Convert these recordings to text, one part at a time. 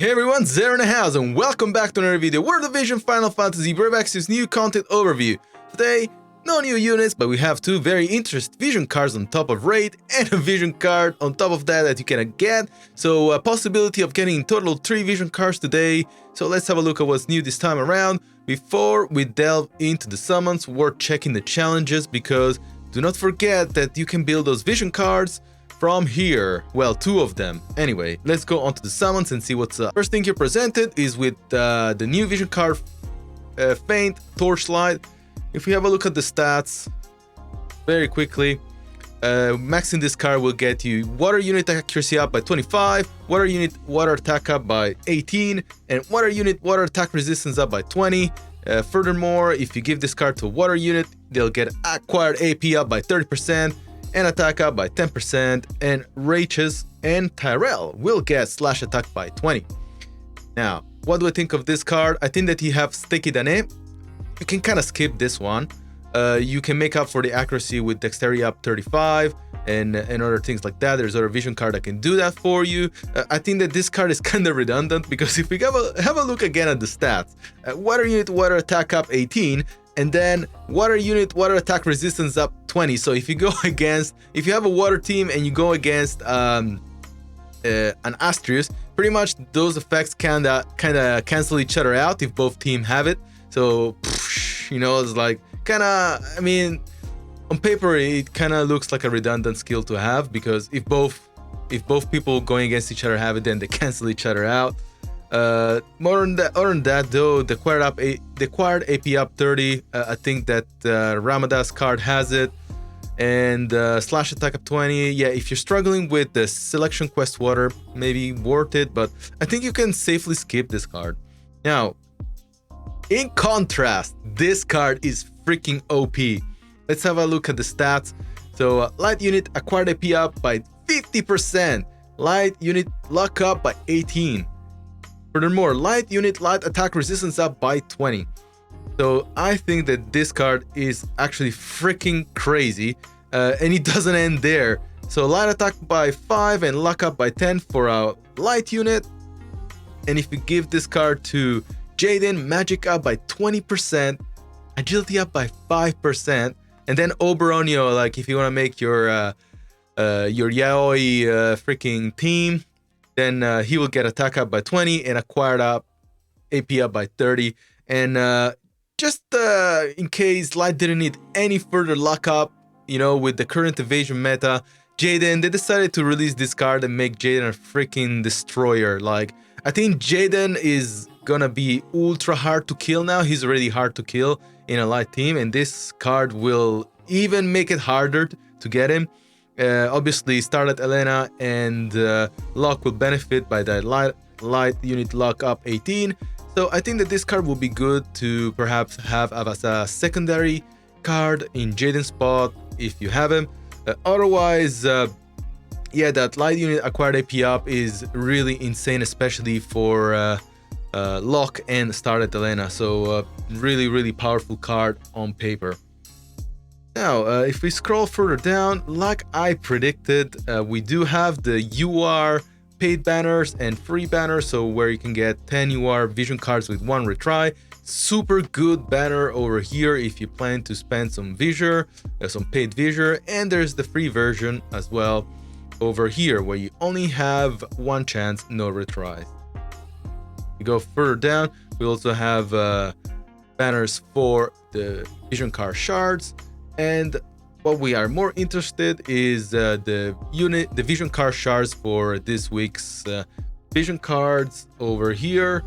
Hey everyone, Zero in the house, and welcome back to another video. World of Vision Final Fantasy Brevax's new content overview. Today, no new units, but we have two very interesting vision cards on top of Raid, and a vision card on top of that you cannot get. So a possibility of getting in total 3 vision cards today. So let's have a look at what's new this time around. Before we delve into the summons, worth checking the challenges, because do not forget that you can build those vision cards from here. Well, 2 of them. Anyway, let's go on to the summons and see what's up. First thing you're presented is with the new vision card, Faint Torchlight. If we have a look at the stats very quickly, maxing this card will get you water unit accuracy up by 25, water unit water attack up by 18, and water unit water attack resistance up by 20. Furthermore, if you give this card to a water unit, they'll get acquired AP up by 30%, and attack up by 10%, and Rachis and Tyrell will get slash attack by 20. Now, what do I think of this card? I think that you have Sticky Dane. You can kind of skip this one. You can make up for the accuracy with Dexterity up 35 and other things like that. There's other vision card that can do that for you. I think that this card is kind of redundant, because if we have a look again at the stats, water unit water attack up 18, and then water unit water attack resistance up 20. So if you go against, if you have a water team and you go against an Astrius, pretty much those effects kind of cancel each other out if both team have it. So you know, it's like kind of, I mean, on paper it kind of looks like a redundant skill to have, because if both people going against each other have it, then they cancel each other out. Other than that though, the acquired AP up 30, I think that Ramada's card has it, and slash attack up 20. Yeah, if you're struggling with the selection quest water, maybe worth it, but I think you can safely skip this card. Now, in contrast, this card is freaking OP. Let's have a look at the stats. So light unit acquired AP up by 50%, light unit luck up by 18. Furthermore, light unit light attack resistance up by 20. So I think that this card is actually freaking crazy, and it doesn't end there. So light attack by 5 and luck up by 10 for a light unit. And if you give this card to Jayden, magic up by 20%, agility up by 5%, and then Oberonio, like if you want to make your yaoi freaking team, then he will get attack up by 20 and acquired up AP up by 30. And just in case Light didn't need any further luck up, you know, with the current evasion meta, Jayden, they decided to release this card and make Jayden a freaking destroyer. Like, I think Jayden is gonna be ultra hard to kill now. He's already hard to kill in a light team, and this card will even make it harder to get him. Obviously, Starlight Elena and Locke will benefit by that light unit luck up 18. So I think that this card will be good to perhaps have as a secondary card in Jayden's spot if you have him. Otherwise, yeah, that light unit acquired AP up is really insane, especially for Locke and Starlight Elena. So really powerful card on paper. Now, if we scroll further down, like I predicted, we do have the UR paid banners and free banners, so where you can get 10 UR vision cards with 1 retry. Super good banner over here if you plan to spend some visor, some paid visor, and there's the free version as well over here, where you only have 1 chance, no retries. We go further down, we also have banners for the vision card shards. And what we are more interested is the vision card shards for this week's vision cards over here.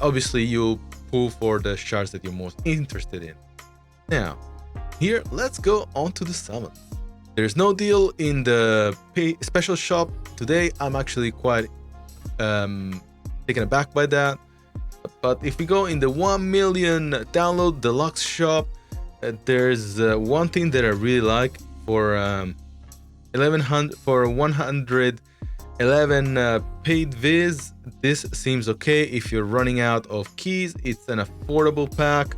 Obviously, you'll pull for the shards that you're most interested in. Now, here, let's go on to the summon. There's no deal in the special shop today. I'm actually quite taken aback by that. But if we go in the 1 million download deluxe shop, there's one thing that I really like for 111 paid viz. This seems okay if you're running out of keys. It's an affordable pack.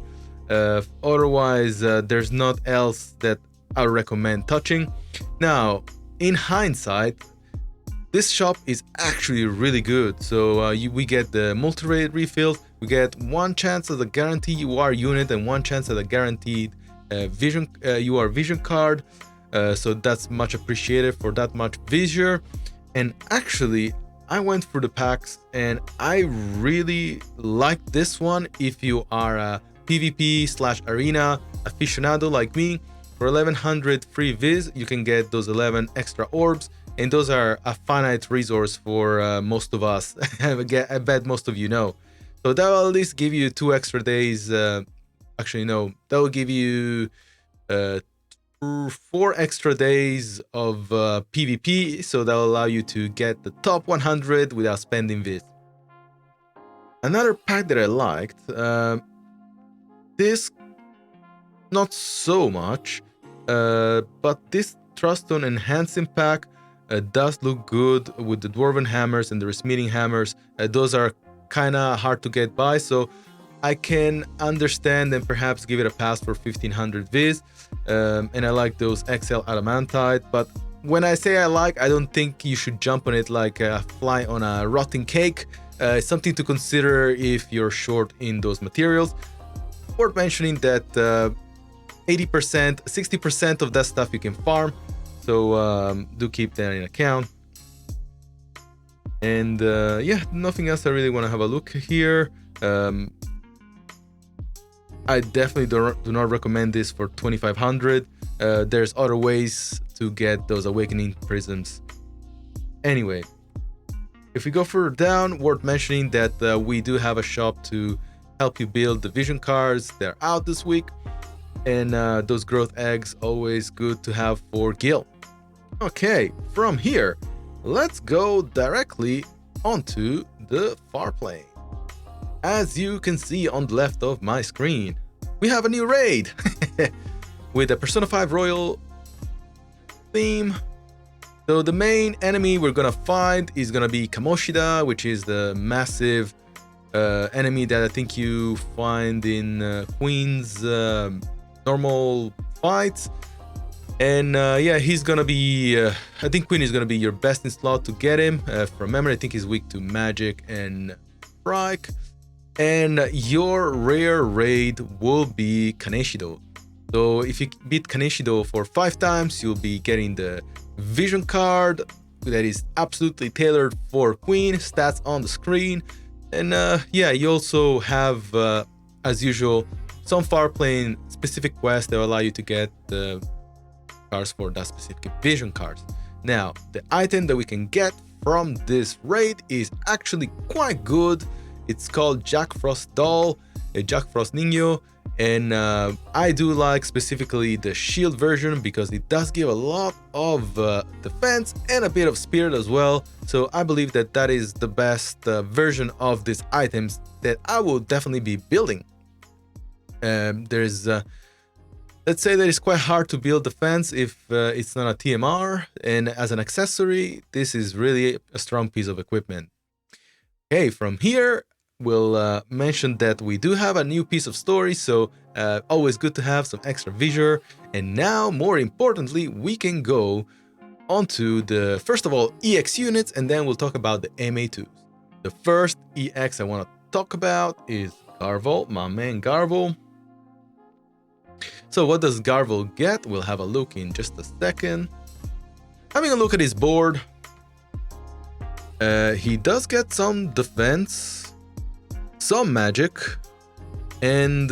Otherwise, there's not else that I recommend touching. Now, in hindsight, this shop is actually really good. So we get the multi-rated refills, we get 1 chance at a guaranteed UR unit and 1 chance at a guaranteed UR vision card. So that's much appreciated for that much visure. And actually, I went through the packs and I really like this one. If you are a PvP/arena aficionado like me, for 1100 free viz, you can get those 11 extra orbs, and those are a finite resource for most of us. I bet most of you know. So that will at least give you 2 extra days. Actually, no, that will give you 4 extra days of PvP, so that will allow you to get the top 100 without spending viz. Another pack that I liked, this not so much, but this Thruststone Enhancing pack does look good with the Dwarven Hammers and the Resmeeting Hammers. Those are kind of hard to get by, so I can understand and perhaps give it a pass for 1500 viz. And I like those XL Adamantite, but when I say I don't think you should jump on it like a fly on a rotten cake. It's something to consider if you're short in those materials. Worth mentioning that 80%, 60% of that stuff you can farm, so do keep that in account. And yeah, nothing else I really want to have a look here. I definitely do not recommend this for 2500. There's other ways to get those Awakening Prisms. Anyway, if we go further down, worth mentioning that we do have a shop to help you build the vision cards. They're out this week, and those growth eggs, always good to have for Gil. Okay, from here, let's go directly onto the far plane. As you can see on the left of my screen, we have a new raid with a Persona 5 Royal theme. So the main enemy we're gonna find is gonna be Kamoshida, which is the massive enemy that I think you find in Queen's normal fights. And yeah, he's gonna be, I think Queen is gonna be your best in slot to get him. From memory, I think he's weak to magic and strike. And your rare raid will be Kaneshido. So if you beat Kaneshido for 5 times, you'll be getting the vision card that is absolutely tailored for Queen, stats on the screen. And yeah, you also have, as usual, some far plane specific quests that will allow you to get the cards for that specific vision cards. Now, the item that we can get from this raid is actually quite good. It's called Jack Frost Doll, a Jack Frost Niño, and I do like specifically the shield version because it does give a lot of defense and a bit of spirit as well. So I believe that that is the best version of these items that I will definitely be building. There's let's say that it's quite hard to build defense if it's not a TMR, and as an accessory, this is really a strong piece of equipment. Okay, from here, we'll mention that we do have a new piece of story, so always good to have some extra visure. And now, more importantly, we can go onto the, first of all, EX units, and then we'll talk about the MA2s. The first EX I want to talk about is Garvel, my man Garvel. So what does Garvel get? We'll have a look in just a second. Having a look at his board, he does get some defense, some magic, and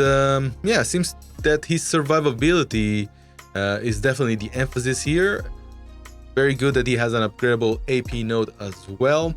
yeah, seems that his survivability is definitely the emphasis here. Very good that he has an upgradable AP node as well.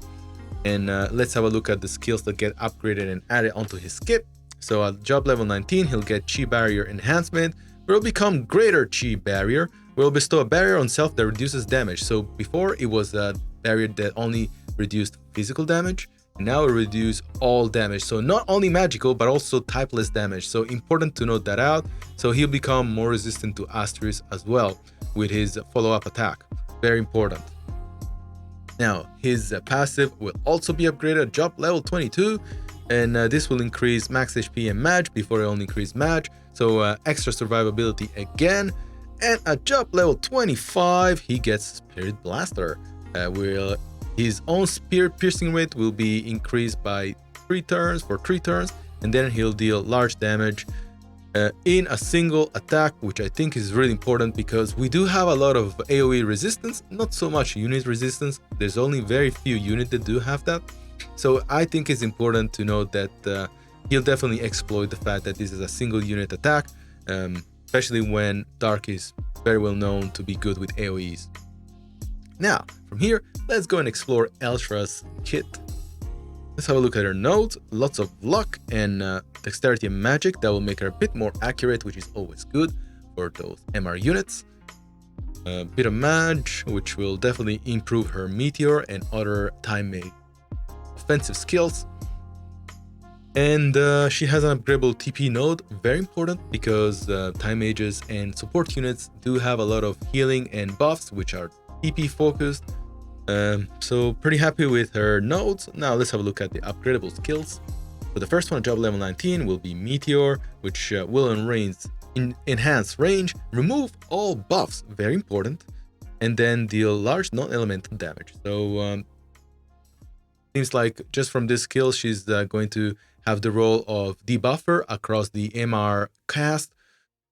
And let's have a look at the skills that get upgraded and added onto his kit. So at job level 19, he'll get Chi Barrier Enhancement, will become Greater Chi Barrier, will bestow a barrier on self that reduces damage. So before it was a barrier that only reduced physical damage, now it reduces all damage. So not only magical, but also typeless damage. So important to note that out. So he'll become more resistant to Asterisk as well with his follow-up attack. Very important. Now, his passive will also be upgraded at job level 22, and this will increase max HP and Mage before it only increased Mage, so extra survivability again. And at job level 25, he gets Spirit Blaster. Will His own spear piercing rate will be increased by 3 turns for 3 turns, and then he'll deal large damage in a single attack, which I think is really important because we do have a lot of AoE resistance, not so much unit resistance. There's only very few units that do have that. So I think it's important to note that he'll definitely exploit the fact that this is a single unit attack, especially when Dark is very well known to be good with AoEs. Now, from here, let's go and explore Eltra's kit. Let's have a look at her notes. Lots of luck and dexterity and magic that will make her a bit more accurate, which is always good for those MR units. A bit of mage, which will definitely improve her meteor and other time-made offensive skills. And she has an upgradable TP node, very important because time mages and support units do have a lot of healing and buffs, which are TP focused. So pretty happy with her nodes. Now let's have a look at the upgradable skills. So the first one, job level 19, will be Meteor, which will enhance range, remove all buffs, very important, and then deal large non-elemental damage. So seems like just from this skill, she's going to have the role of debuffer across the MR cast.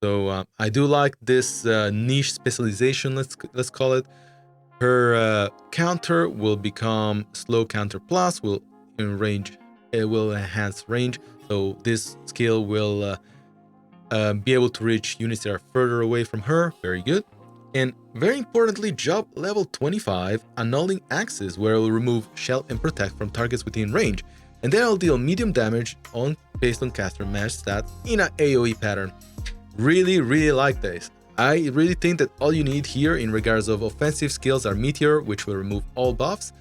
So I do like this niche specialization, let's call it. Her counter will become slow counter plus, will enhance range. So this skill will be able to reach units that are further away from her. Very good. And very importantly, job level 25, annulling axes, where it will remove shell and protect from targets within range. And then I'll deal medium damage based on caster match stat in an AoE pattern. Really like this. I really think that all you need here in regards of offensive skills are Meteor, which will remove all buffs,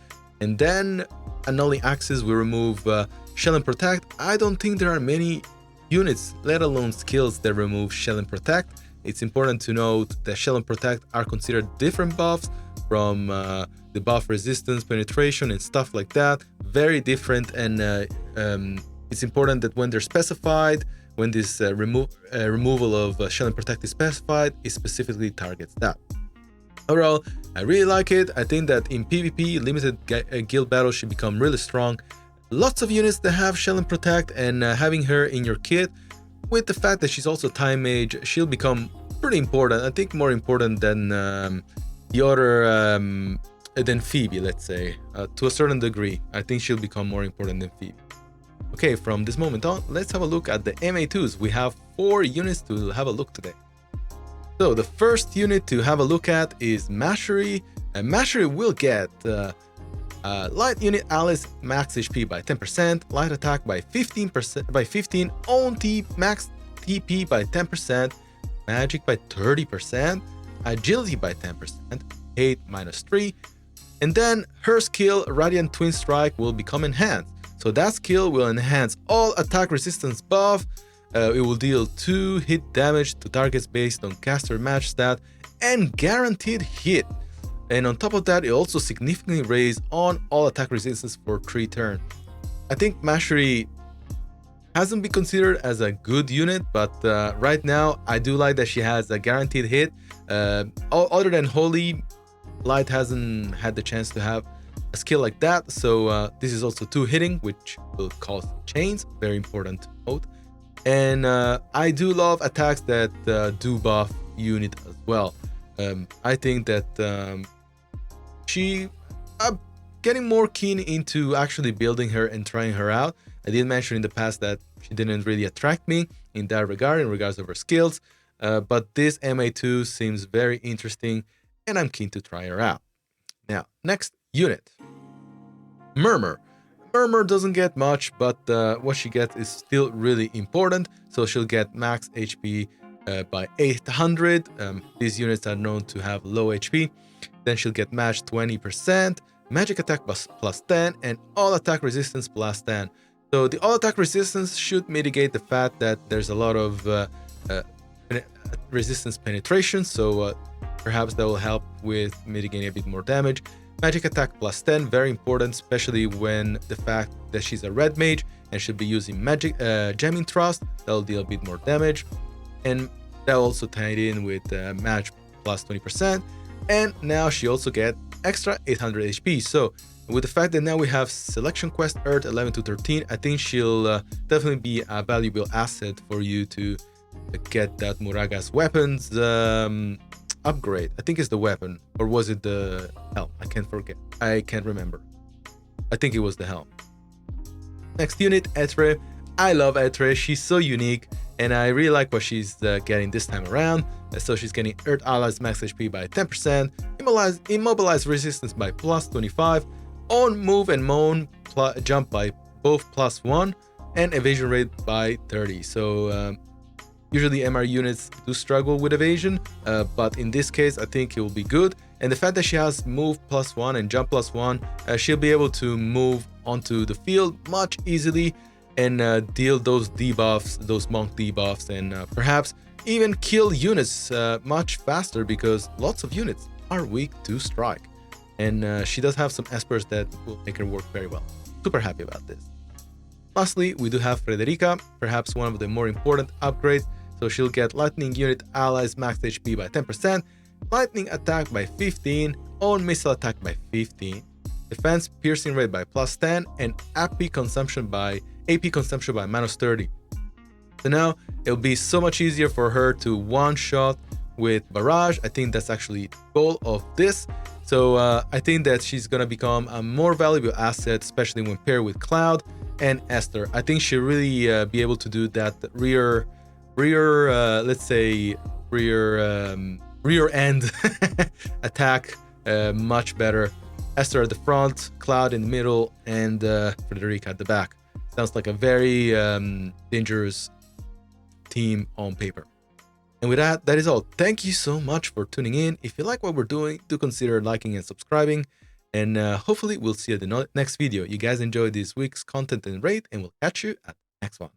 and then annulling axes will remove shell and protect. I don't think there are many units, let alone skills, that remove shell and protect. It's important to note that shell and protect are considered different buffs from the buff resistance, penetration, and stuff like that. Very different, and it's important that when they're specified, when this removal of shell and protect is specified, it specifically targets that. Overall, I really like it. I think that in PvP, limited guild battles should become really strong. Lots of units that have shell and protect, and having her in your kit, with the fact that she's also time mage, she'll become pretty important. I think more important than the other, than Phoebe, let's say, to a certain degree. I think she'll become more important than Phoebe. Okay, from this moment on, let's have a look at the MA2s. We have 4 units to have a look today. So the first unit to have a look at is Mastery. Mastery will get light unit Alice max HP by 10%, light attack by 15%, own max TP by 10%, magic by 30%, agility by 10%, hate -3, and then her skill Radiant Twin Strike will become enhanced. So that skill will enhance all attack resistance buff. It will deal 2 hit damage to targets based on caster match stat and guaranteed hit. And on top of that, it also significantly raises on all attack resistance for 3 turns. I think Mastery hasn't been considered as a good unit, but right now I do like that she has a guaranteed hit. Other than Holy, Light hasn't had the chance to have a skill like that, so this is also 2 hitting, which will cause chains, very important to note. And I do love attacks that do buff unit as well. I think that I'm getting more keen into actually building her and trying her out. I did mention in the past that she didn't really attract me in that regard, in regards of her skills, but this MA2 seems very interesting and I'm keen to try her out. Now, next unit, Murmur. Murmur doesn't get much, but what she gets is still really important. So she'll get max HP by 800. These units are known to have low HP. Then she'll get match 20%, magic attack plus 10, and all attack resistance plus 10. So the all attack resistance should mitigate the fact that there's a lot of resistance penetration. So perhaps that will help with mitigating a bit more damage. Magic attack plus 10, very important, especially when the fact that she's a red mage and should be using magic jamming thrust. That'll deal a bit more damage, and that also tied in with match plus 20%. And now she also get extra 800 HP. So With the fact that now we have Selection Quest Earth 11 to 13, I think she'll definitely be a valuable asset for you to get that Muraga's weapons upgrade. I think it's the weapon, or was it the helm? I can't remember. I think it was the helm. Next unit, Etre. I love Etre. She's so unique, and I really like what she's getting this time around. So she's getting Earth Allies max HP by 10%, immobilize resistance by plus 25, on move and moan jump by both plus 1, and evasion rate by 30. So usually MR units do struggle with evasion, but in this case I think it will be good. And the fact that she has move plus 1 and jump plus 1, she'll be able to move onto the field much easily and deal those debuffs, those monk debuffs, and perhaps even kill units much faster, because lots of units are weak to strike. And she does have some espers that will make her work very well. Super happy about this. Lastly, we do have Frederica, perhaps one of the more important upgrades. So she'll get lightning unit allies max HP by 10%, lightning attack by 15, own missile attack by 15, defense piercing rate by plus 10, and AP consumption by minus 30. So now it'll be so much easier for her to one-shot with barrage. I think that's actually the goal of this. So I think that she's gonna become a more valuable asset, especially when paired with Cloud and Esther. I think she'll really be able to do that rear end attack much better. Esther at the front, Cloud in the middle, and Frederica at the back. Sounds like a very dangerous team on paper. And with that, that is all. Thank you so much for tuning in. If you like what we're doing, do consider liking and subscribing. And hopefully we'll see you at the next video. You guys enjoyed this week's content and raid, and we'll catch you at the next one.